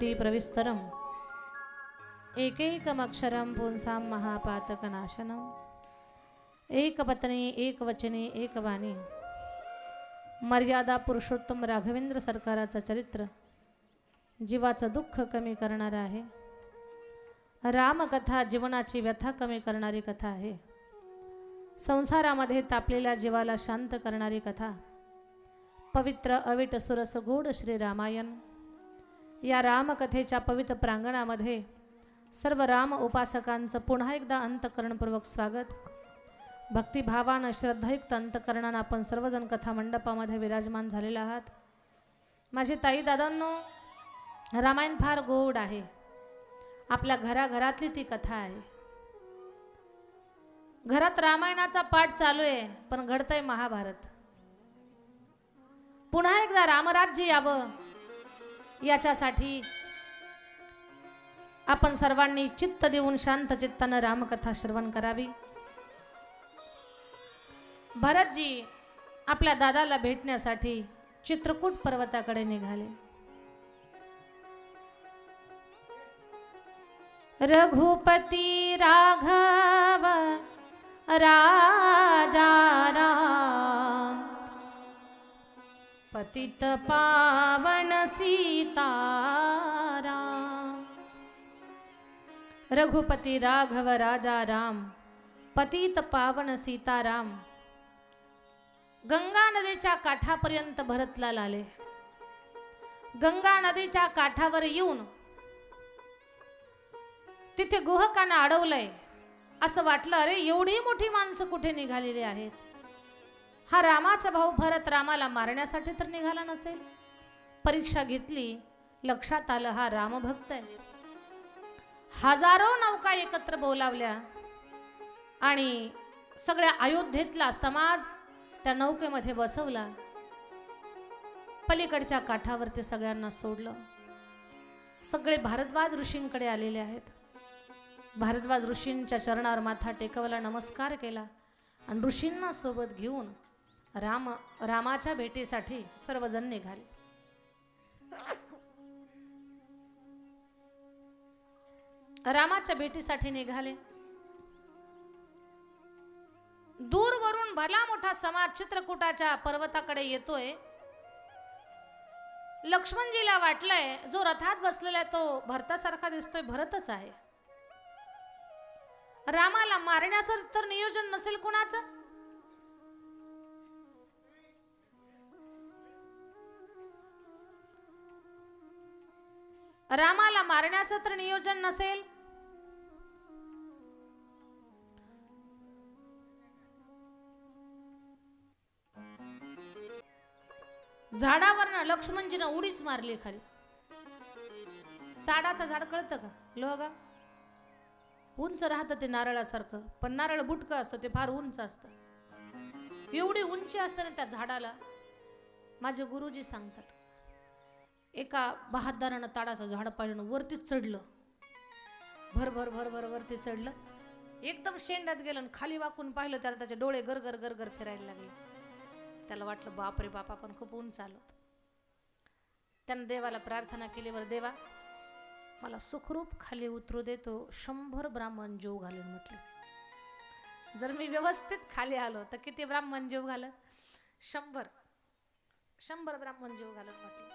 कोटि प्रविस्तरम एकैकमक्षरं पुंसां महापातकनाशनम एकपत्नी एकवचने एकवाणी मर्यादा पुरुषोत्तम राघवेंद्र सरकाराचं चरित्र जीवाचं दुःख कमी करणारं आहे। रामकथा जीवनाची व्यथा कमी करणारी कथा आहे। संसारामध्ये तापलेल्या जीवाला शांत करणारी कथा। पवित्र अविट सुरस गोड श्री रामायण या रामकथेच्या पवित्र प्रांगणामध्ये सर्व राम उपासकांचं पुन्हा एकदा अंतःकरणपूर्वक स्वागत। भक्तिभावानं श्रद्धायुक्त अंतःकरणानं आपण सर्वजण कथा मंडपामध्ये विराजमान झालेले आहात। माझे ताई दादांनो, रामायण फार गोड आहे। आपल्या घराघरातली ती कथा आहे। घरात रामायणाचा पाठ चालू आहे, पण घडतंय महाभारत। पुन्हा एकदा रामराज्य यावं याच्यासाठी आपण सर्वांनी चित्त देऊन शांत चित्तानं रामकथा श्रवण करावी। भरतजी आपल्या दादाला भेटण्यासाठी चित्रकूट पर्वताकडे निघाले। रघुपती राघव राजा राम पतित पावन सीताराम। रघुपती राघव राजा राम पतित पावन सीताराम। गंगा नदीच्या काठापर्यंत भरतलाल आले। गंगा नदीच्या काठावर येऊन तिथे गुहकांना अडवलंय। असं वाटलं, अरे एवढी मोठी माणसं कुठे निघालेली आहेत। हा रामाचा भाऊ भरत रामाला मारण्यासाठी तर निघाला नसेल। परीक्षा घेतली, लक्षात आलं हा रामभक्त आहे। हजारो नौका एकत्र बोलावल्या आणि सगळ्या अयोध्येतला समाज त्या नौकेमध्ये बसवला। पलीकडच्या काठावरती सगळ्यांना सोडलं। सगळे भारद्वाज ऋषींकडे आलेले आहेत। भारद्वाज ऋषींच्या चरणावर माथा टेकवला, नमस्कार केला आणि ऋषींना सोबत घेऊन रामाच्या भेटीसाठी सर्वजण निघाले। रामाच्या भेटीसाठी निघाले। दूरवरून भला मोठा समाज चित्रकूटाच्या पर्वताकडे येतोय। लक्ष्मणजीला वाटलंय जो रथात बसलेला आहे तो भरतासारखा दिसतोय, भरतच आहे। रामाला मारण्याचं तर नियोजन नसेल कुणाचं। रामाला मारण्याचं तर नियोजन नसेल। झाडावरनं लक्ष्मणजीनं उडीच मारली खाली। ताडाचं झाड कळतं का? लोगा उंच राहतं ते नारळासारखं, पण नारळ बुटकं असतं, ते फार उंच असतं। एवढी उंची असते ना त्या झाडाला। माझे गुरुजी सांगतात, एका बहादरानं ताडाचं झाड पाहिलं, वरतीच चढलं, भर भर भर भर वरती चढलं, एकदम शेंड्यात गेलं, खाली वाकून पाहिलं त्याला त्याचे डोळे गरगर गरगर फिरायला लागले। त्याला वाटलं बापरे बाप, आपण खूप उंच आलो। त्यानं देवाला प्रार्थना केली, वर देवा मला सुखरूप खाली उतरू दे, तो 100 ब्राह्मण जीव घालेल म्हटलं। जर मी व्यवस्थित खाली आलो तर किती ब्राह्मण जीव घालत? 100 ब्राह्मण जीव घालत म्हटलं।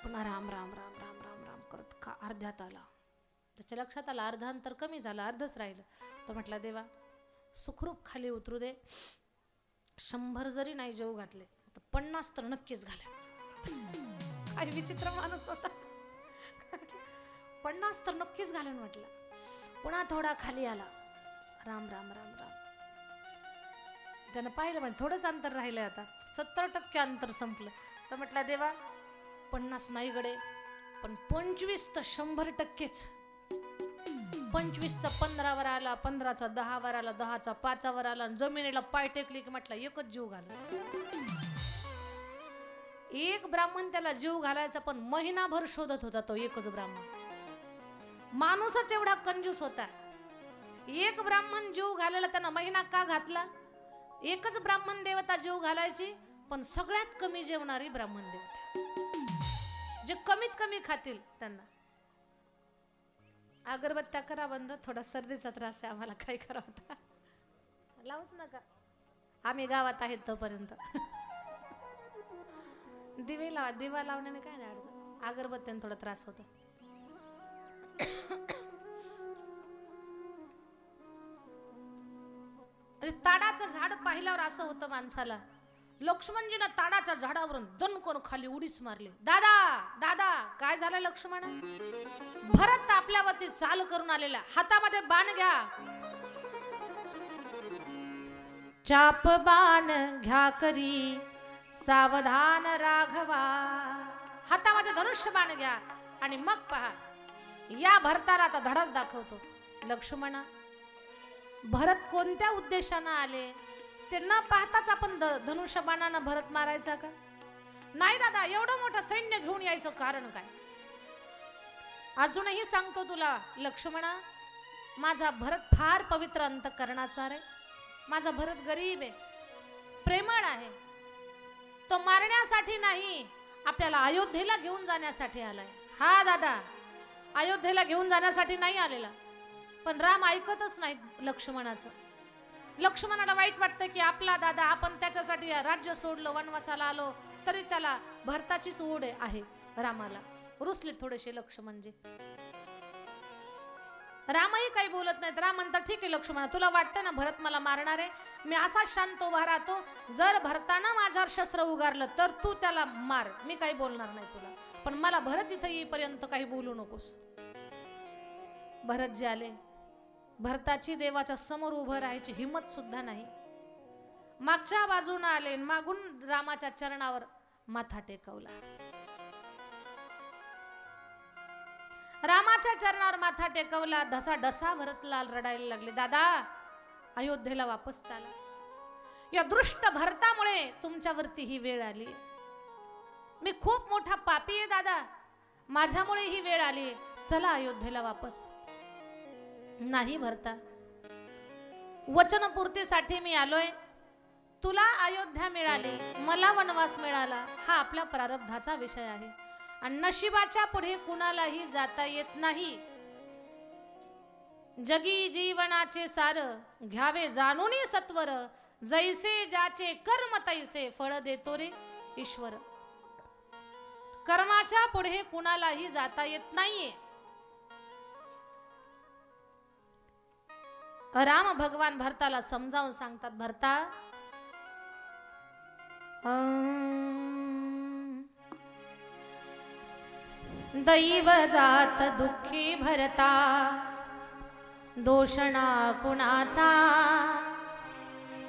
पुन्हा राम राम राम राम राम राम करत का अर्ध्यात आला। त्याच्या लक्षात आलं अर्ध अंतर कमी झालं, अर्धच राहिलं। तो म्हटला देवा सुखरूप खाली उतरू दे, 100 जरी नाही जीव घातले तर 50 तर नक्कीच घाले। काय विचित्र माणूस होता। 50 तर नक्कीच घालून म्हटलं। पुन्हा थोडा खाली आला, राम राम राम राम। त्यानं पाहिलं म्हणजे थोडंच अंतर राहिलं, आता 70% अंतर संपलं। तर म्हटलं देवा 50 नाही गडे, पण 25 तर 100%च। 25चा 15 वर आला, 15चा 10 वर आला, 10चा 5 वर आला, जमिनीला पाय टेकली की म्हटलं एकच जीव घाल। एक ब्राह्मण त्याला जीव घालायचा, पण महिनाभर शोधत होता तो एकच ब्राह्मण। माणूसच एवढा कंजूस होता। एक ब्राह्मण जीव घालायला त्यानं महिना का घातला? एकच ब्राह्मण देवता जीव घालायची, पण सगळ्यात कमी जेवणारी ब्राह्मण देवता। जे कमीत कमी खातील त्यांना. अगरबत्त्या करा बंद, थोडा सर्दीचा त्रास आहे आम्हाला, काय करावं आता, लावूच नका, आम्ही गावात आहेत तोपर्यंत. दिवे लावा, दिवा लावण्याने काय नाही अडचण, अगरबत्त्याने थोडा त्रास होतो. ताडाचं झाड पाहिल्यावर असं होतं माणसाला, लक्ष्मणजीनं ताडाच्या झाडावरून दणकन खाली उडीच मारली. दादा दादा काय झालं लक्ष्मण? भरत आपल्यावरती चाल करून आलेला, हातामध्ये बाण घ्या. चाप बाण घ्या करी सावधान राघवा. हातामध्ये धनुष्य बाण घ्या आणि मग पहा, या भरताला आता धडाच दाखवतो. लक्ष्मणा, भरत कोणत्या उद्देशानं आले ते न पाहताच आपण धनुष्यबाणानं भरत मारायचा का? नाही दादा, एवढं मोठं सैन्य घेऊन यायचं कारण काय? अजूनही सांगतो तुला लक्ष्मणा, माझा भरत फार पवित्र अंतःकरणाचा रे. माझा भरत गरीब आहे, प्रेमळ आहे. तो मारण्यासाठी नाही, आपल्याला अयोध्येला घेऊन जाण्यासाठी आलाय. हा दादा, अयोध्येला घेऊन जाण्यासाठी नाही आलेला. पण राम ऐकतच नाही लक्ष्मणाचं. लक्ष्मणाला वाईट वाटतं की आपला दादा, आपण त्याच्यासाठी राज्य सोडलं, वनवासाला आलो, तरी त्याला भरताचीच ओढ आहे रामाला. रुसले थोडेसे लक्ष्मणजी. रामही काही बोलत नाहीत. राम म्हणतात, ठीक आहे लक्ष्मणा, तुला वाटतं ना भरत मला मारणार आहे, मी असा शांत उभा राहतो, जर भरतानं माझ्यावर शस्त्र उगारलं तर तू त्याला मार, मी काही बोलणार नाही तुला, पण मला भरत इथं येईपर्यंत काही बोलू नकोस. भरत जे आले, भरताची देवाच्या समोर उभं राहायची हिम्मत सुद्धा नाही. मागच्या बाजूने आले, मागून रामाच्या चरणावर माथा टेकवला. रामाच्या चरणावर माथा टेकवला, ढसा ढसा भरतलाल रडायला लागले. दादा, अयोध्येला वापस चाला. या दृष्ट भरतामुळे तुमच्यावरती ही वेळ आली. मी खूप मोठा पापी आहे दादा, माझ्यामुळे ही वेळ आली, चला अयोध्येला वापस. नाही भरता, वचनपूर्तीसाठी मी आलोय. तुला अयोध्या मिळाली, मला वनवास मिळाला, हा आपल्या प्रारब्धाचा विषय आहे आणि नशिबाच्या पुढे कुणालाही जाता येत नाही. जगी जीवनाचे सार घ्यावे जाणून सत्वर, जैसे ज्याचे कर्म तैसे फळ देतो रे ईश्वर. कर्माच्या पुढे कुणालाही जाता येत नाहीये. राम भगवान भरताला समजावून सांगतात, भरता, दैव जात दुःखी भरता, दोषणा कुणाचा,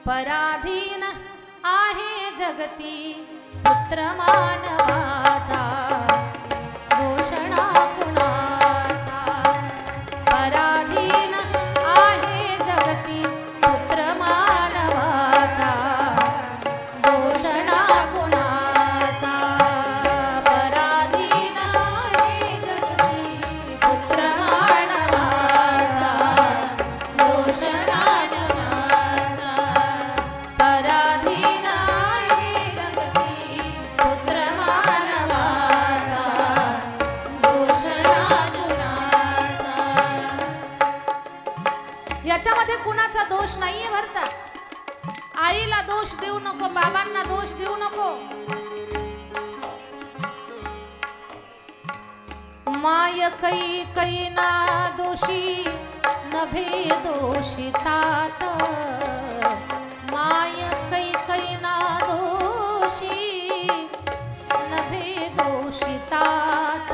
पराधीन आहे जगती पुत्र मानवाचा. दोषणा कुणाचा, पराधीन आहे जगती पुत्र मानवाचा. दोषणा कुणाचा, पराधीन आहे जगती पुत्र मानवाचा. दोषणा कुणाचा, पराधीन आहे जगती पुत्र मानवाचा. दोषणा कुणाचा. याच्यामध्ये कुणाचा दोष नाहीये भरता. आईला दोष देऊ नको, बाबांना दोष देऊ नको. माय कै ना दोषी नभे दोषितात. माय कै ना दोषी नभे दोषितात.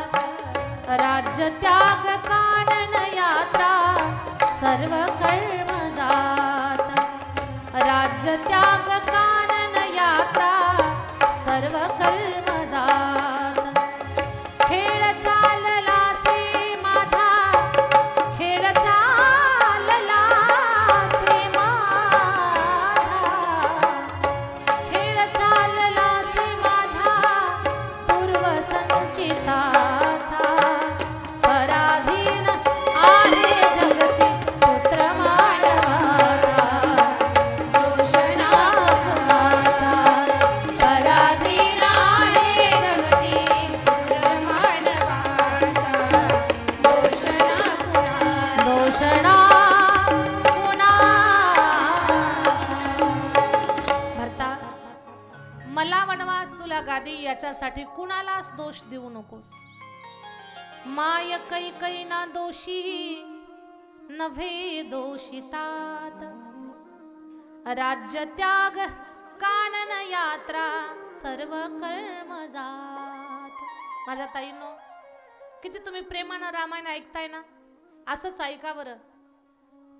राज्य त्याग कानन यात्रा सर्व कर्म जात. राज्य त्याग कानन यात्रा सर्व कर्म जात. खेळ चालला से माझा, खेळ चालला से माझा. खेळ चालला से माझा पूर्व संचिताचा. पराधीन आहे जगती पुत्र मला वनवास तुला गादी याच्यासाठी कुणालाच दोष देऊ नकोस. माय कैकई ना दोषी नव्हे दोषितात, राज्य त्याग कानन यात्रा सर्व कर्म जात. माझ्या ताईनो, किती तुम्ही प्रेमानं रामायण ऐकताय ना, असंच ऐका बरं.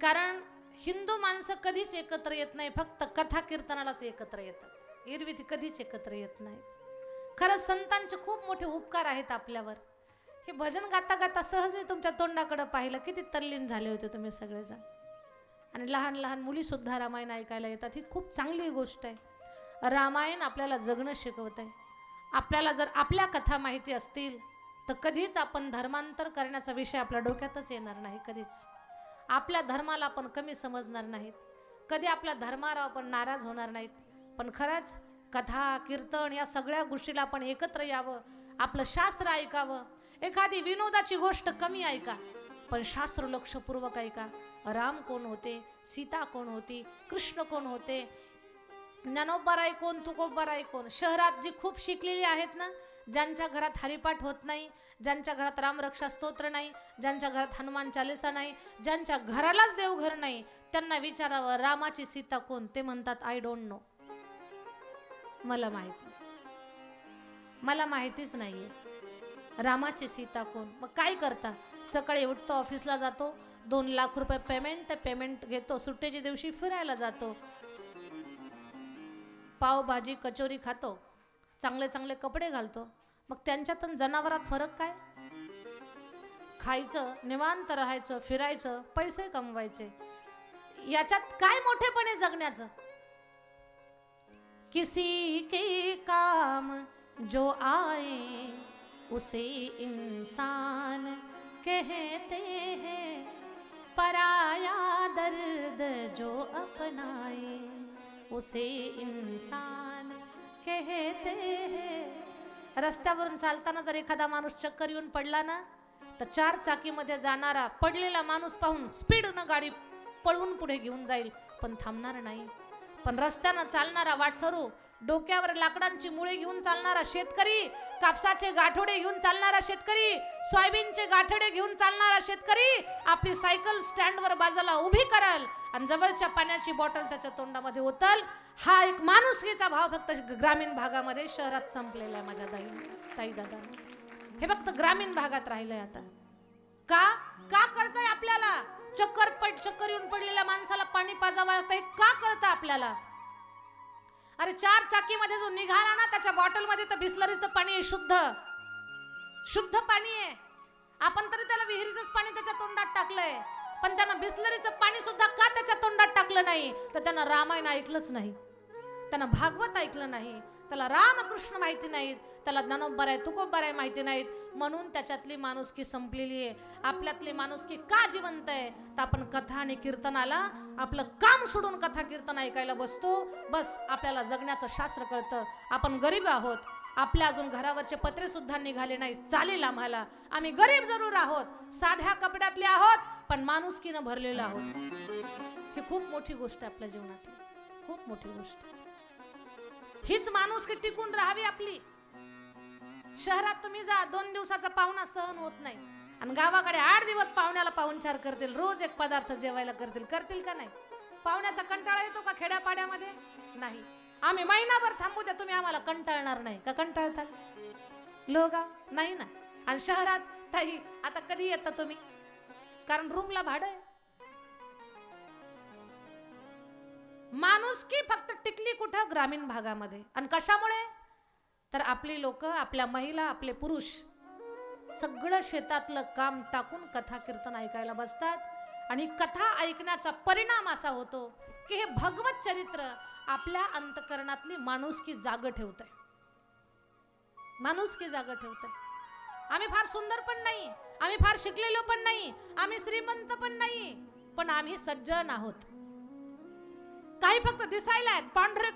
कारण हिंदू माणसं कधीच एकत्र येत नाही, फक्त कथा कीर्तनालाच एकत्र येतात. एरवी ती कधीच एकत्र येत नाही. खरंच संतांचे खूप मोठे उपकार आहेत आपल्यावर. हे भजन गाता गाता सहज मी तुमच्या तोंडाकडे पाहिलं, किती तल्लीन झाले होते तुम्ही सगळेजण. आणि लहान लहान मुली सुद्धा रामायण ऐकायला येतात. ही खूप चांगली गोष्ट आहे. रामायण आपल्याला जगणं शिकवत आहे. आपल्याला जर आपल्या कथा माहिती असतील तर कधीच आपण धर्मांतर करण्याचा विषय आपल्या डोक्यातच येणार नाही. कधीच आपल्या धर्माला आपण कमी समजणार नाहीत, कधी आपल्या धर्मावर आपण नाराज होणार नाहीत. पण खरंच कथा कीर्तन या सगळ्या गोष्टीला आपण एकत्र यावं, आपलं शास्त्र ऐकावं. एखादी विनोदाची गोष्ट कमी ऐका, पण शास्त्र लक्षपूर्वक ऐका. राम कोण होते, सीता कोण होती, कृष्ण कोण होते, ज्ञानोबाराय कोण, तुकोबाराय कोण. शहरात जी खूप शिकलेली आहेत ना, ज्यांच्या घरात हरिपाठ होत नाही, ज्यांच्या घरात रामरक्षा स्तोत्र नाही, ज्यांच्या घरात हनुमान चालिसा नाही, ज्यांच्या घरालाच देवघर नाही, त्यांना विचारावं रामाची सीता कोण. ते म्हणतात आय डोंट नो, मला माहित नाही, मला माहितीच नाहीये रामाची सीता कोण. मग काय करता? सकाळी उठतो, ऑफिसला जातो, 2 लाख रुपये पेमेंट घेतो, सुट्टीच्या दिवशी फिरायला जातो, पावभाजी कचोरी खातो, चांगले चांगले कपडे घालतो. मग त्यांच्यात जनावरात फरक काय? खायचं, निवांत राहायचं, फिरायचं, पैसे कमवायचे, याच्यात काय मोठेपणे जगण्याचं? किसी के काम जो आए उसे इंसान कहते हैं, पराया दर्द जो अपनाए उसे इंसान कहते हैं. रस्त्यावरून चालताना जर एखादा माणूस चक्कर येऊन पडला ना, तर 4 चाकीमध्ये जाणारा पडलेला माणूस पाहून स्पीडनं गाडी पळवून पुढे घेऊन जाईल, पण थांबणार नाही. पण रस्त्यानं चालणारा वाटसरू, डोक्यावर लाकडांची मुळे घेऊन चालणारा शेतकरी, कापसाचे गाठोडे घेऊन चालणारा शेतकरी, सोयाबीनचे गाठोडे घेऊन चालणारा शेतकरी आपली सायकल स्टँडवर बाजूला उभी करल आणि जवळच्या पाण्याची बॉटल त्याच्या तोंडामध्ये ओतल. हा एक माणुसकीचा भाव फक्त ग्रामीण भागामध्ये, शहरात संपलेला आहे माझ्या ताई दादा. हे फक्त ग्रामीण भागात राहिलंय. आता का का कळतंय आपल्याला? चक्कर येऊन पडलेल्या माणसाला पाणी पाजावं लागतंय, का कळतं आपल्याला? अरे 4 चाकीमध्ये जो निघाला ना, त्याच्या बॉटलमध्ये तर बिस्लरीचं पाणी आहे, शुद्ध पाणी आहे. आपण तरी त्याला विहिरीचंच पाणी त्याच्या तोंडात टाकलंय, पण त्यानं बिस्लरीचं पाणी सुद्धा का त्याच्या तोंडात टाकलं नाही? तर त्यानं रामायण ऐकलंच नाही, त्यानं भागवत ऐकलं नाही, त्याला रामकृष्ण माहिती नाहीत, त्याला ज्ञानोबाराय तुकोबाराय माहिती नाहीत. म्हणून त्याच्यातली माणुसकी संपलेली आहे. आपल्यातली माणुसकी का जिवंत आहे? तर आपण कथा आणि कीर्तनाला आपलं काम सोडून कथा कीर्तन ऐकायला बसतो. बस आपल्याला जगण्याचं शास्त्र कळतं. आपण गरीब आहोत, आपल्या अजून घरावरचे पत्रे सुद्धा निघाले नाही, चालेल आम्हाला, आम्ही गरीब जरूर आहोत, साध्या कपड्यातले आहोत, पण माणुसकीनं भरलेलो आहोत. ही खूप मोठी गोष्ट आहे आपल्या जीवनातली, खूप मोठी गोष्ट. हीच माणुसकी टिकून राहावी आपली. शहरात तुम्ही जा, 2 दिवसाचा पाहुणा सहन होत नाही, आणि गावाकडे 8 दिवस पाहुण्याला पाहुणचार करतील, रोज एक पदार्थ जेवायला करतील का नाही? पाहुण्याचा कंटाळा येतो का खेड्यापाड्यामध्ये? नाही. आम्ही महिनाभर थांबू द्या, तुम्ही आम्हाला कंटाळणार नाही का? कंटाळता लोक नाही ना. आणि शहरात ताई आता कधी येता तुम्ही? कारण रूमला भाडं आहे. माणुसकी फक्त टिकली कुठं? ग्रामीण भागामध्ये. आणि कशामुळे? तर आपली लोक, आपल्या महिला, आपले पुरुष सगळं शेतातलं काम टाकून कथा कीर्तन ऐकायला बसतात. आणि कथा ऐकण्याचा परिणाम असा होतो की हे भगवत चरित्र आपल्या अंतकरणातली माणुसकी जाग ठेवतंय, माणुसकी जाग ठेवतंय. आम्ही फार सुंदर पण नाही, आम्ही फार शिकलेलो पण नाही, आम्ही श्रीमंत पण नाही, पण आम्ही सज्जन आहोत. काही फक्त दिसायला आहेत, पांढरे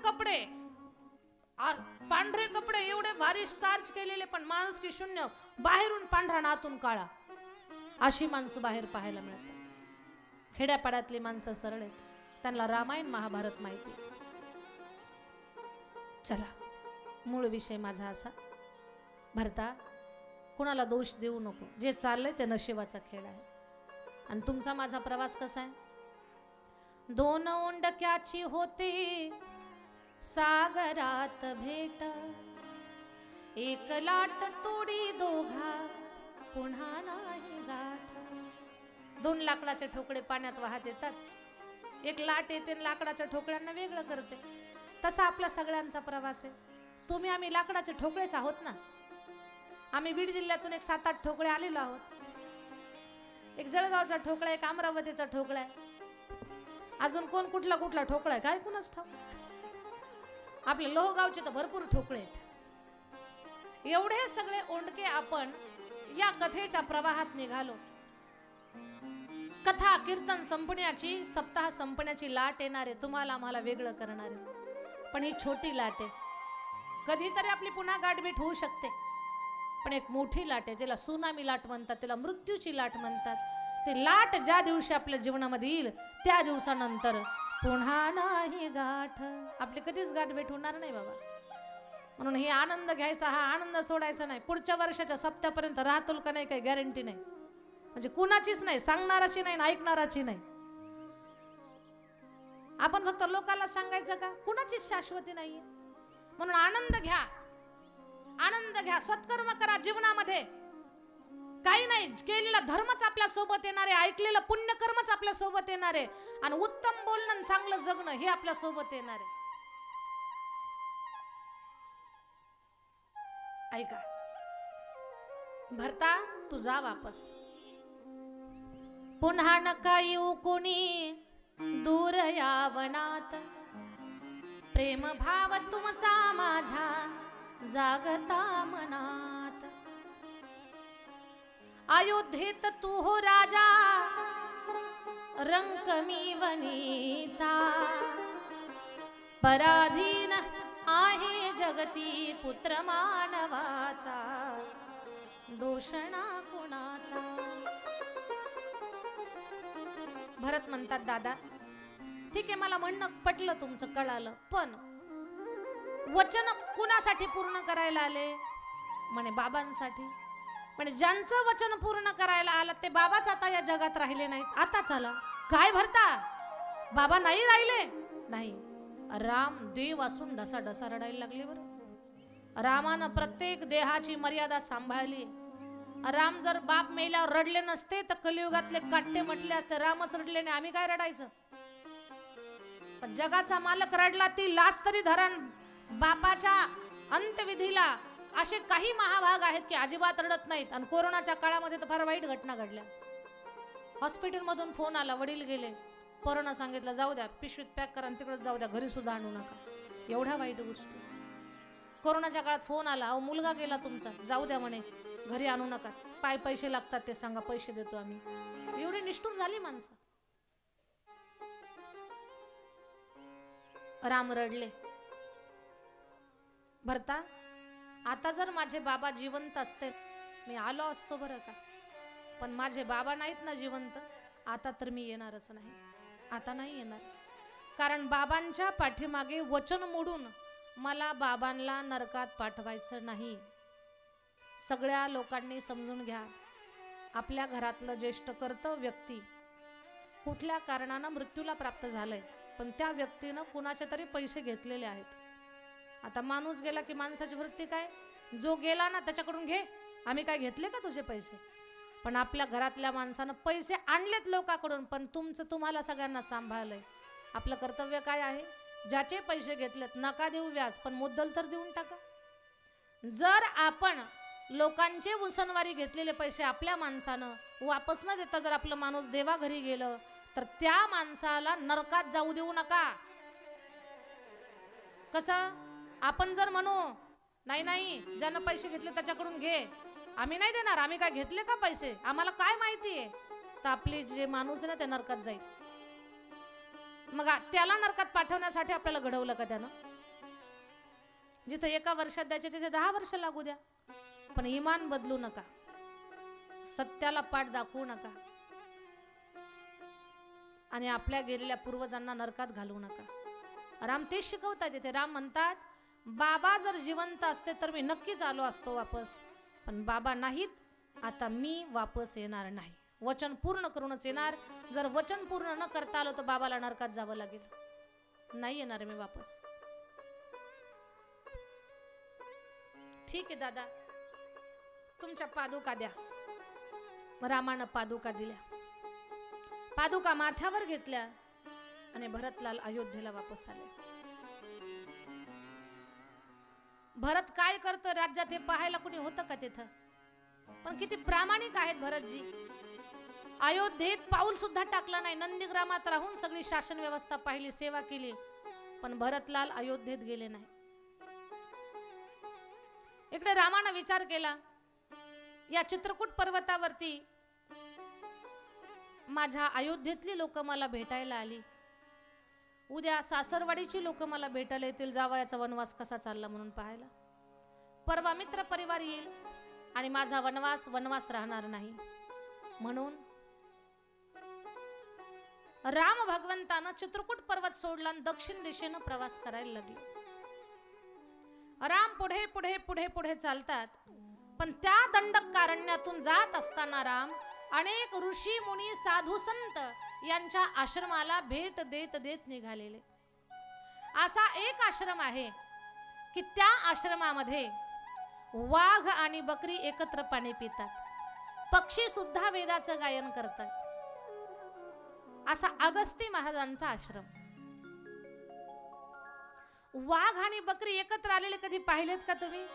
कपडे एवढे भारी स्टार्च केलेले, पण माणुसकी शून्य, बाहेरून पांढरा ना आतून काळा, अशी माणसं बाहेर पाहायला मिळतात. खेड्यापाड्यातली माणसं सरळ आहेत, त्यांना रामायण महाभारत माहिती. चला मूळ विषय माझा असा, भरता कुणाला दोष देऊ नको, जे चाललंय ते नशिबाचा खेळ आहे. आणि तुमचा माझा प्रवास कसा आहे, दोन ओंडक्याची होती सागरात भेट, एक लाट तोडी दोघा पुन्हा नाही गाठ. दोन लाकडाचे ठोकळे पाण्यात वाहत येतात, एक लाट येते लाकडाच्या ठोकळ्यांना वेगळं करते. तसा आपला सगळ्यांचा प्रवास आहे. तुम्ही आम्ही लाकडाचे ठोकळेच आहोत ना. आम्ही बीड जिल्ह्यातून एक 7-8 ठोकळे आलेलो आहोत. एक जळगावचा ठोकळा, एक अमरावतीचा ठोकळा आहे, अजून कोण कुठला कुठला ठोकळा आहे काय कुणाच ठाऊक. आपल्या लोहगावचे तर भरपूर ठोकळे आहेत. एवढे सगळे ओंडके आपण या कथेच्या प्रवाहात निघालो. कथा कीर्तन संपण्याची, सप्ताह संपण्याची लाट येणार आहे, तुम्हाला आम्हाला वेगळं करणार आहे. पण ही छोटी लाट आहे, कधीतरी आपली पुन्हा गाठभेट होऊ शकते. पण एक मोठी लाट आहे, तिला सुनामी लाट म्हणतात, तिला मृत्यूची लाट म्हणतात. ती लाट ज्या दिवशी आपल्या जीवनामध्ये येईल त्या दिवसानंतर पुन्हा नाही गाठ, आपली कधीच गाठभेट होणार नाही बाबा. म्हणून हे आनंद घ्यायचा, हा आनंद सोडायचा नाही. पुढच्या वर्षाच्या सप्त्यापर्यंत राहतोल का नाही काही गॅरंटी नाही. म्हणजे कुणाचीच नाही, सांगणाराची नाही, ऐकणाराची नाही. आपण फक्त लोकांना सांगायचं का, कुणाचीच शाश्वती नाहीये. म्हणून आनंद घ्या, आनंद घ्या, सत्कर्म करा जीवनामध्ये. काही नाही, केलेला धर्मच आपल्या सोबत येणार आहे, ऐकलेलं पुण्यकर्मच आपल्या सोबत येणार आहे, आणि उत्तम बोलणं, चांगलं जगणं हे आपल्या सोबत येणार आहे. ऐका, भरता तू जा वापस, पुन्हा नका येऊ कोणी दूर यावनात. प्रेम भाव तुमचा माझ्या जागता मनात. अयोध्येत तू हो राजा रंक मी वनीचा. पराधीन आहे जगती पुत्र मानवाचा. दोषणा कोणाचा. भरत म्हणतात, दादा ठीक आहे, मला म्हणणं पटलं, तुमचं कळालं, पण वचन कुणासाठी पूर्ण करायला आले? म्हणे बाबांसाठी. म्हणजे ज्यांचं वचन पूर्ण करायला आलं ते बाबाच आता या जगात राहिले नाहीत. आता चला काय भरता, बाबा नाही राहिले? नाही, राम देव असून ढसा ढसा रडायला लागले. बरं, रामानं प्रत्येक देहाची मर्यादा सांभाळली. राम जर बाप मेल्यावर रडले नसते तर कलियुगातले काट्टे म्हटले असते, रामच रडले नाही, आम्ही काय रडायचं. पण जगाचा मालक रडला, ती लाच तरी धरण. बापाच्या अंत्यविधीला असे काही महाभाग आहेत की अजिबात रडत नाहीत. आणि कोरोनाच्या काळामध्ये तर फार वाईट घटना घडल्या. हॉस्पिटल मधून फोन आला, वडील गेले, पोरांना सांगितलं जाऊ द्या, पिशवीत पॅक करा आणि तिकडे जाऊ द्या, घरी सुद्धा आणू नका. एवढ्या वाईट गोष्टी. कोरोनाच्या काळात फोन आला, अहो मुलगा गेला तुमचा, जाऊ द्या म्हणे, घरी आणू नका, पैसे लागतात ते सांगा, पैसे देतो आम्ही. एवढी निष्ठुर झाली माणसं. राम रडले. भरता, आता जर माझे बाबा जिवंत असते मी आलो असतो बरं का, पण माझे बाबा नाहीत ना जिवंत, आता तर मी येणारच नाही. आता नाही येणार, कारण बाबांच्या पाठीमागे वचन मोडून मला बाबांना नरकात पाठवायचं नाही. सगळ्या लोकांनी समजून घ्या, आपल्या घरातलं ज्येष्ठ कर्तव्य व्यक्ती कुठल्या कारणानं मृत्यूला प्राप्त झालंय, पण त्या व्यक्तीनं कुणाचे तरी पैसे घेतलेले आहेत. आता माणूस गेला की माणसाची वृत्ती काय, जो गेला ना त्याच्याकडून घे, आम्ही काय घेतले का तुझे पैसे. पण आपल्या घरातल्या माणसानं पैसे आणलेत लोकांकडून, पण तुमचं तुम्हाला सगळ्यांना सांभाळलंय. आपलं कर्तव्य काय आहे, ज्याचे पैसे घेतलेत नका देऊ व्याज, पण मुद्दल तर देऊन टाका. जर आपण लोकांचे उसनवारी घेतलेले पैसे आपल्या माणसानं वापस न देता जर आपलं माणूस देवा घरी गेलं तर त्या माणसाला नरकात जाऊ देऊ नका. कसं, आपण जर म्हणू नाही नाही ज्यानं पैसे घेतले त्याच्याकडून घे, आम्ही नाही देणार, आम्ही काय घेतले का पैसे, आम्हाला काय माहितीये, तर आपली जे माणूस आहे ना ते नरकात जाईल. मग त्याला नरकात पाठवण्यासाठी आपल्याला घडवलं का त्यानं? जिथे 1 वर्षात द्यायचे तिथे 10 वर्ष लागू द्या, पण इमान बदलू नका, सत्याला पाठ दाखवू नका, आणि आपल्या गेलेल्या पूर्वजांना नरकात घालवू नका. राम तेच शिकवतात. तिथे राम म्हणतात, बाबा जर जिवंत असते तर मी नक्कीच आलो असतो वापस, पण बाबा नाहीत, आता मी वापस येणार नाही. वचन पूर्ण करूनच येणार. जर वचन पूर्ण न करता आलो तर बाबाला नरकात जावं लागेल. नाही येणार मी वापस. ठीक आहे दादा, तुमच्या पादुका द्या. रामानं पादुका दिल्या. पादुका माथ्यावर घेतल्या आणि भरतलाल अयोध्येला वापस आले. भरत काय करतो राज्यात हे पाहायला कुणी होतं का तिथं? पण किती प्रामाणिक आहेत भरतजी. अयोध्येत पाऊल सुद्धा टाकला नाही. नंदीग्रामात राहून सगळी शासन व्यवस्था पाहिली, सेवा केली, पण भरतलाल अयोध्येत गेले नाही. इकडे रामानं विचार केला, या चित्रकूट पर्वतावरती माझ्या अयोध्येतली लोक मला भेटायला आली, उद्या सासरवाडीची लोक मला भेटायला येतील, जावयाचा वनवास कसा चालला म्हणून पाहायला. परवा मित्र परिवार येईल आणि माझा वनवास राहणार नाही. म्हणून राम भगवंतानं चित्रकूट पर्वत सोडला आणि दक्षिण दिशेनं प्रवास करायला लागले. राम पुढे पुढे पुढे पुढे चालतात, पण त्या दंडकारण्यातून जात असताना राम अनेक ऋषी मुनी साधू संत यांच्या आश्रमाला भेट देत देत निघालेले. असा एक आश्रम आहे की त्या आश्रमामध्ये वाघ आणि बकरी एकत्र पाणी पितात, पक्षी सुद्धा वेदाचं गायन करतात. असा अगस्ती महाराजांचा आश्रम. वाघ आणि बकरी एकत्र आलेले कधी पाहिलेत का तुम्ही?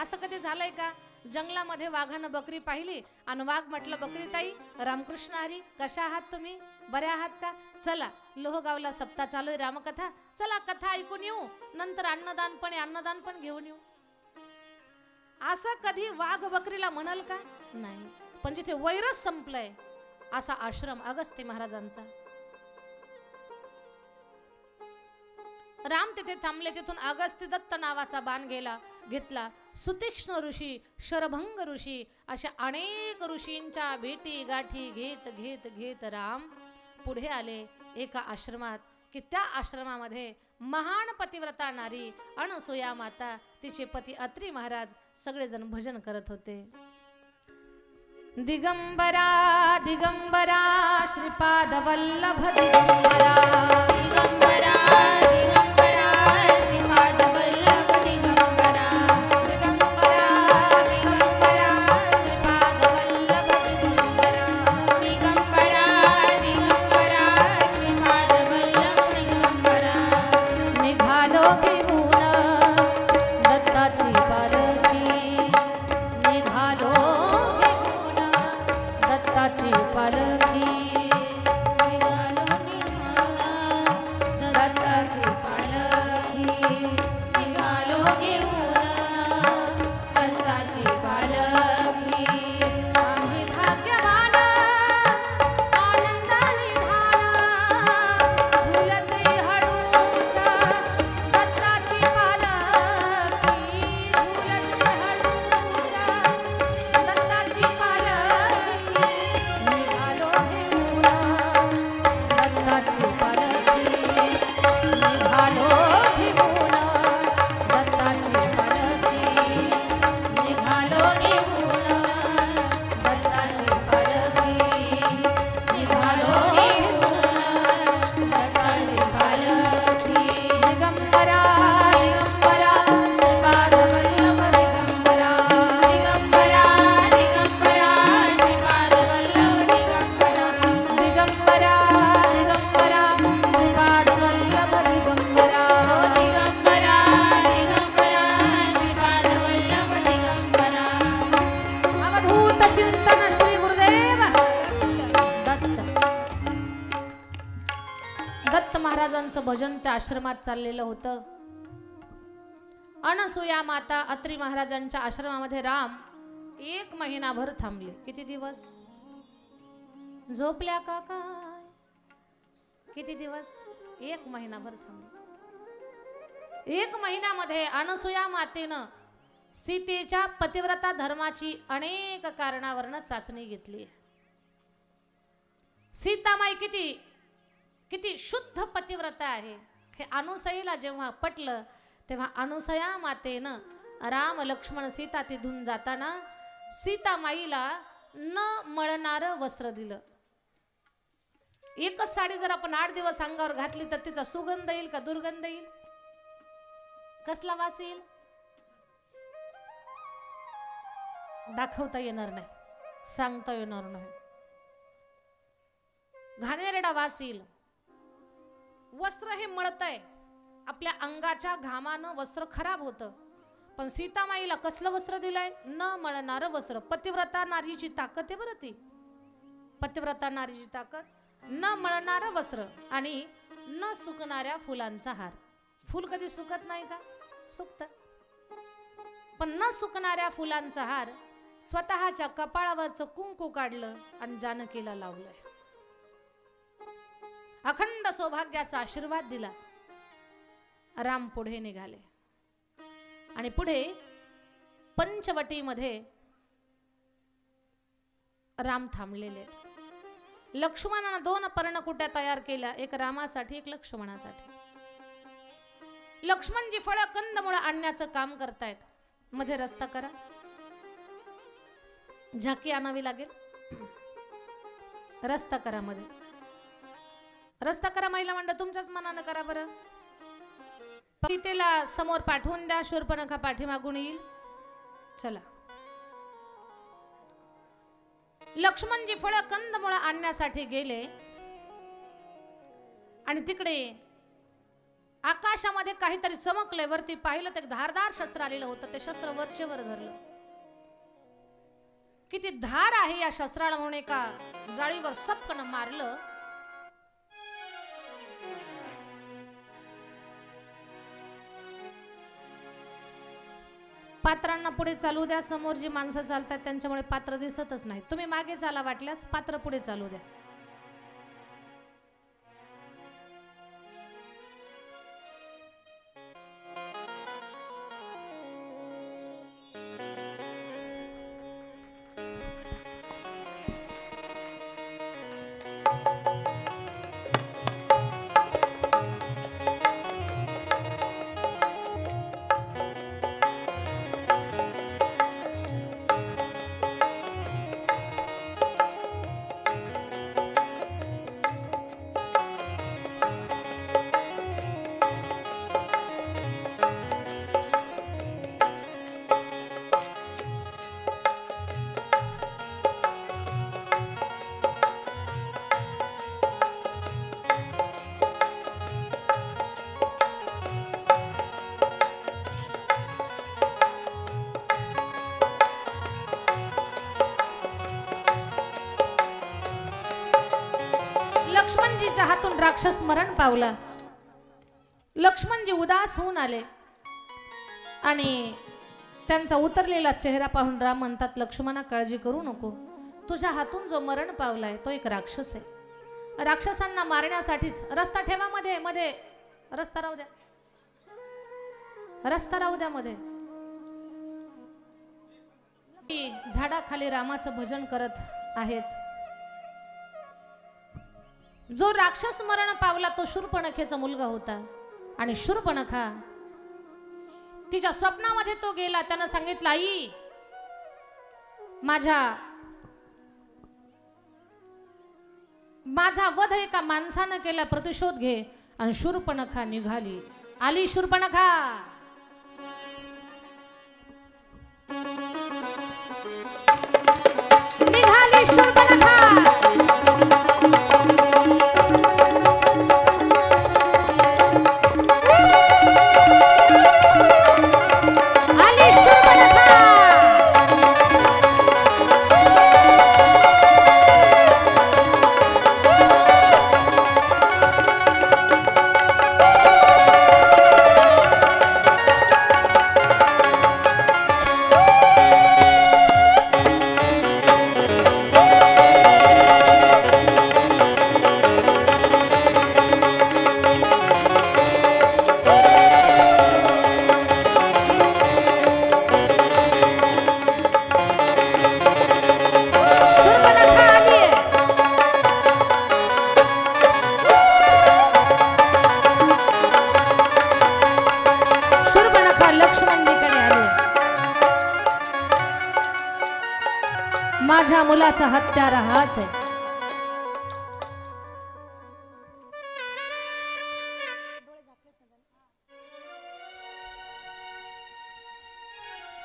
असं कधी झालंय का? जंगलामध्ये वाघानं बकरी पाहिली आणि वाघ म्हटलं, बकरी ताई रामकृष्ण हरी, कशा आहात तुम्ही, बऱ्या आहात का? चला लोहगावला सप्ताह चालू आहे रामकथा, चला कथा ऐकून येऊ, नंतर अन्नदान पण घेऊन येऊ. असं कधी वाघ बकरीला म्हणाल का? नाही. पण जिथे वैरच संपलंय असा आश्रम अगस्ती महाराजांचा. राम तिथे थांबले. तिथून अगस्ती दत्त नावाचा बाण घेतला. सुतीक्ष्ण ऋषी, शरभंग ऋषी, अशा अनेक ऋषींच्या भेटी गाठी घेत घेत घेत राम पुढे आले एका आश्रमात, की त्या आश्रमामध्ये महान पतिव्रता नारी अनसुया माता, तिचे पती अत्री महाराज सगळेजण भजन करत होते. दिगंबरा दिगंबरा श्रीपाद वल्लभ दिगंबरा, दिगंबरा दिगंबरा श्रीपाद वल्लभ दिगंबरा, दिगंबरा दिगंबरा श्रीपाद वल्लभ दिगंबरा, दिगंबरा दिगंबरा श्रीपाद वल्लभ दिगंबरा. निघालो घेऊन दत्ताची पालखी, निघालो दत्ताची पालखी, निघालो दत्ताची पालखी, निघालो घेऊन संताची पालखी. आम्ही भाग्यवान आनंद विधान, झुलते हळूच दत्ताची पालखी, झुलते हळूच दत्ताची पालखी. निघालो घेऊन दत्ताची पालखी, निघालो घेऊन दत्ताची पालखी, निघालो घेऊन दत्ताची पालखी, निघालो घेऊन दत्ताची पालखी. दिगंबरा दिगंबरा श्रीपाद वल्लभ दिगंबरा, दिगंबरा दिगंबरा श्रीपाद वल्लभ दिगंबरा, दिगंबरा दिगंबरा श्रीपाद वल्लभ दिगंबरा, दिगंबरा दिगंबरा श्रीपाद वल्लभ दिगंबरा. अवधूत चिंतन श्री गुरुदेव दत्त महाराजांचं भजन त्या आश्रमात चाललेलं होतं. अनसुया माता अत्री महाराजांच्या आश्रमामध्ये राम 1 महिनाभर थांबले. किती दिवस? झोपल्या का काय? किती दिवस? 1 महिनाभर थांबले. 1 महिन्यामध्ये अनसुया मातेनं सीतेच्या पतिव्रता धर्माची अनेक कारणावरनं चाचणी घेतली. सीतामाई किती शुद्ध पतिव्रता आहे हे अनुसईला जेव्हा पटलं, तेव्हा अनुसया मातेनं राम लक्ष्मण सीता तिथून जाताना सीता माईला न मळणार वस्त्र दिलं. एकच साडी जर आपण 8 दिवस अंगावर घातली तर तिचा सुगंध येईल का दुर्गंध येईल? कसला वास येईल? दाखवता येणार नाही, सांगता येणार नाही. घाणेरडा वास येईल. वस्त्र हे मळतंय, आपल्या अंगाच्या घामानं वस्त्र खराब होतं. पण सीतामाईला कसलं वस्त्र दिलंय? न मळणारं वस्त्र. पतिव्रता नारीची ताकद आहे बरं ती. पतिव्रता नारीची ताकद. न मळणारं वस्त्र आणि न सुकणाऱ्या फुलांचा हार. फुल कधी सुकत नाही का? सुकतं. पण न सुकणाऱ्या फुलांचा हार स्वतःच्या कपाळावरचं कुंकू काढलं आणि जानकीला लावलंय. अखंड सौभाग्याचा आशीर्वाद दिला. राम पुढे निघाले आणि पुढे पंचवटीमध्ये राम थांबलेले. लक्ष्मणानं 2 पर्णकुट्या तयार केल्या, एक रामासाठी एक लक्ष्मणासाठी. लक्ष्मणजी फळ कंदमुळं आणण्याचं काम करतायत. मध्ये रस्ता करा, झाकी आणावी लागेल. रस्ता करा, मध्ये रस्ता करा. महिला मंडळ तुमच्याच मनानं करा बरं. सीतेला समोर पाठवून द्या, शूर्पणखा पाठीमागून येईल. चला. लक्ष्मणजी फळ कंदमुळं आणण्यासाठी गेले आणि तिकडे आकाशामध्ये काहीतरी चमकले. वरती पाहिलं तर धारदार शस्त्र आलेलं होतं. ते शस्त्र वरचे वर धरलं. किती धार आहे या शस्त्राला म्हणून एका जाळीवर सपकन मारलं. पात्रांना पुढे चालू द्या. समोर जी माणसं चालतात त्यांच्यामुळे पात्र दिसतच नाही. तुम्ही मागे चाला, वाटल्यास पात्र पुढे चालू द्या. लक्ष्मणजीच्या हातून राक्षस मरण पावला. लक्ष्मणजी उदास होऊन आले आणि त्यांचा उतरलेला चेहरा पाहून राम म्हणतात, लक्ष्मणा काळजी करू नको. तुझ्या हातून जो मरण पावलाय तो एक राक्षस आहे. राक्षसांना मारण्यासाठीच रस्ता ठेवा. मध्ये मध्ये रस्ता राहू द्या. रस्ता राहू द्या मध्ये. झाडाखाली रामाचं भजन करत आहेत. जो राक्षस मरण पावला तो शूर्पणखेचा मुलगा होता आणि शूर्पणखा तिच्या स्वप्नामध्ये तो गेला. त्यानं सांगितलं, आई माझा वध एका माणसानं केला, प्रतिशोध घे. आणि शूर्पणखा निघाली. आली शूर्पणखा. निघाली शूर्पणखा. माझ्या मुलाचा हत्यारा हाच आहे.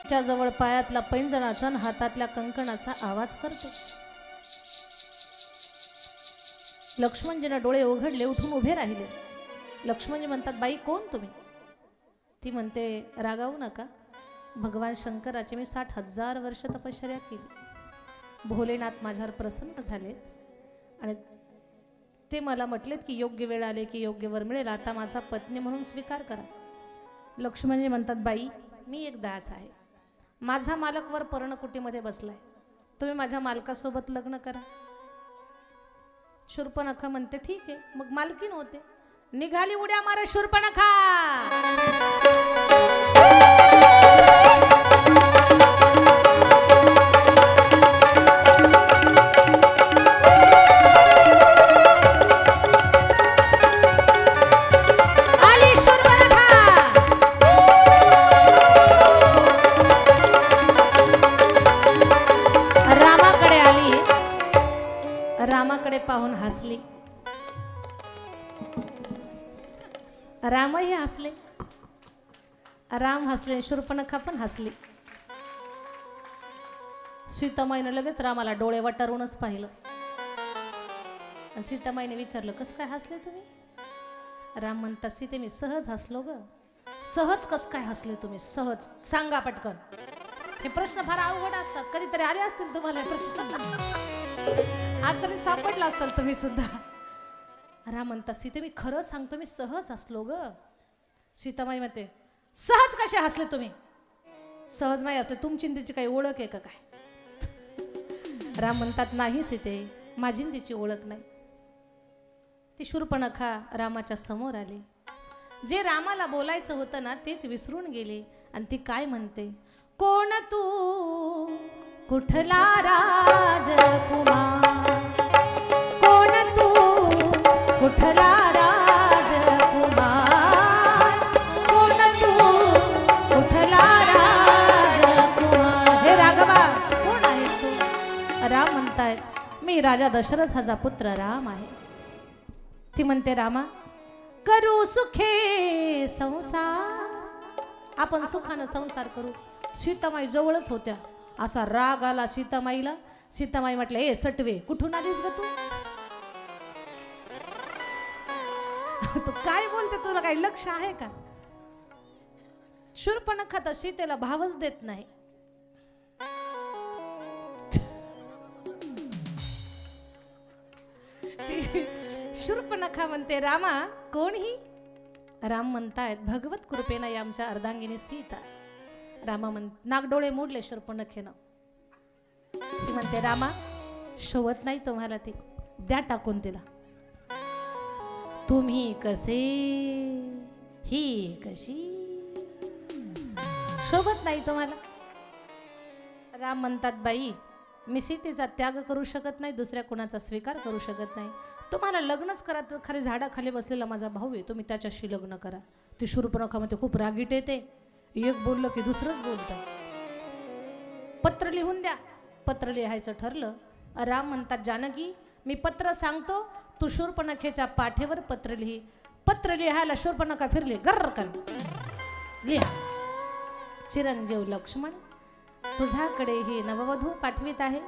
च्या जवळ पायातला पैंजणाचा आणि हातातल्या कंकणाचा आवाज करतो. लक्ष्मणजीने डोळे उघडले, उठून उभे राहिले. लक्ष्मणजी म्हणतात, बाई कोण तुम्ही? ती म्हणते, रागावू नका, भगवान शंकराची मी 60,000 वर्ष तपश्चर्या केली. भोलेनाथ माझ्यावर प्रसन्न झाले आणि ते मला म्हटलेत की योग्य वेळ आले की योग्य वर मिळेल, आता माझा पत्नी म्हणून स्वीकार करा. लक्ष्मणजी म्हणतात, बाई मी एक दास आहे, माझा मालक वर पर्णकुटीमध्ये बसलाय, तुम्ही माझ्या मालकासोबत लग्न करा. शूर्पणखा म्हणते, ठीक आहे. मग मालकीन होते. निघाली उड्या मारे शूर्पणखा. रामाकडे पाहून हसली. रामही हसले. राम हसले, शूर्पणखा पण हसली. सीतामाईने लगेच रामाला डोळे वटारूनच पाहिलं. सीतामाईने विचारलं, कसं काय हसले तुम्ही? राम म्हणतात, सीते मी सहज हसलो ग. सहज कसं काय हसले तुम्ही? सहज सांगा पटकन. हे प्रश्न फार अवघड असतात, कधीतरी आले असतील तुम्हाला प्रश्न, आज तरी सापडला असताल तुम्ही सुद्धा. राम म्हणतात, सीते मी खरं सांगतो, मी सहज हसलो ग. सीतामाई म्हणते, सहज कसे हसले तुम्ही? सहज नाही हसले, तुमची तिची काही ओळख आहे का काय? राम म्हणतात, नाही सीते, माझी तिची ओळख नाही. ती शूर्पणखा रामाच्या समोर आली. जे रामाला बोलायचं होतं ना तेच विसरून गेले आणि ती काय म्हणते, कोण तू कुठला राजकुमार, कोण तू कुठला राजकुमार, कोण तू कुठला राजकुमार. हे राघवा कोण आहेस तू? राम म्हणतायत, मी राजा दशरथाचा पुत्र राम आहे. ती म्हणते, रामा करू सुखे संसार, आपण सुखानं संसार करू. सीतामाई जवळच होत्या. असा राग आला सीतामाईला. सीतामाई म्हटलं, ए सटवे, कुठून आलीस ग तू? तू काय बोलते, तुला काही लक्ष आहे का? शूर्पणखा तर सीतेला भावच देत नाही. शूर्पणखा म्हणते, रामा कोण ही? राम म्हणतायत, भगवत कृपेने आमच्या अर्धांगिनी सीता. रामा नागडोळे मोडले शूर्पणखेनं. ती म्हणते, रामा शोभत नाही तुम्हाला, ती द्या टाकून तिला. तुम्ही कसे ही कशी, शोभत नाही तुम्हाला. राम म्हणतात, बाई मी सीतेचा त्याग करू शकत नाही, दुसऱ्या कोणाचा स्वीकार करू शकत नाही. तुम्हाला लग्नच करा तर खाली झाडाखाली बसलेला माझा भाऊ आहे, तुम्ही त्याच्याशी लग्न करा. ती शूर्पणखा मध्ये खूप रागीट येते. एक बोललं की दुसरंच बोलतं. पत्र लिहून द्या. पत्र लिहायचं ठरलं. राम म्हणतात, जानकी मी पत्र सांगतो, तू शूर्पणखेच्या पाठीवर पत्र लिही. पत्र लिहायला शूर्पणखा फिरली, गर्रकन लिहा. चिरंजीव लक्ष्मण, तुझ्याकडे ही नववधू पाठवित आहे,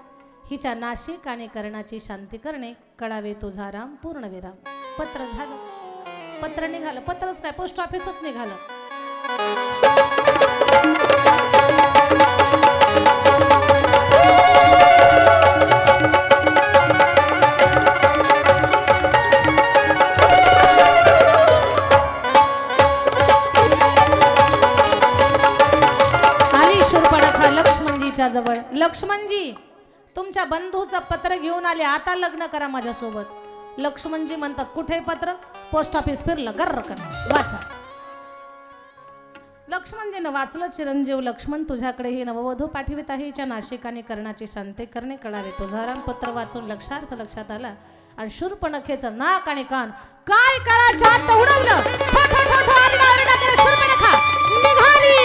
हिच्या नाशिक आणि कर्णाची शांती करणे, कळावे तुझा राम पूर्णविराम. पत्र झालं. पत्र निघालं. पत्रच काय, पोस्ट ऑफिसच निघालं. आली शूर्पणखा लक्ष्मणजीच्या जवळ. लक्ष्मणजी तुमच्या बंधूचं पत्र घेऊन आले, आता लग्न करा माझ्यासोबत. लक्ष्मणजी म्हणतात, कुठे पत्र? पोस्ट ऑफिस फिरलं, गर्रकन वाचा. लक्ष्मणजीनं वाचलं. चिरंजीव लक्ष्मण, तुझ्याकडे ही नववधू पाठवित आहे, हिच्या नाशिक आणि कर्णाची शांती करणे, कळावे तुझा राम. पत्र वाचून लक्षात आला आणि शूर्पणखेचं नाक आणि कान काय करायचं तर उडवलं. शूर्पणखा निघाली.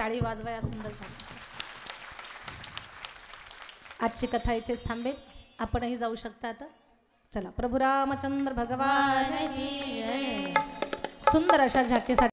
टाळी वाजवा या सुंदर झाकीसाठी. आजची कथा इथेच थांबेल. आपणही जाऊ शकता आता. चला, प्रभू रामचंद्र भगवान की जय. सुंदर अशा झाकीसाठी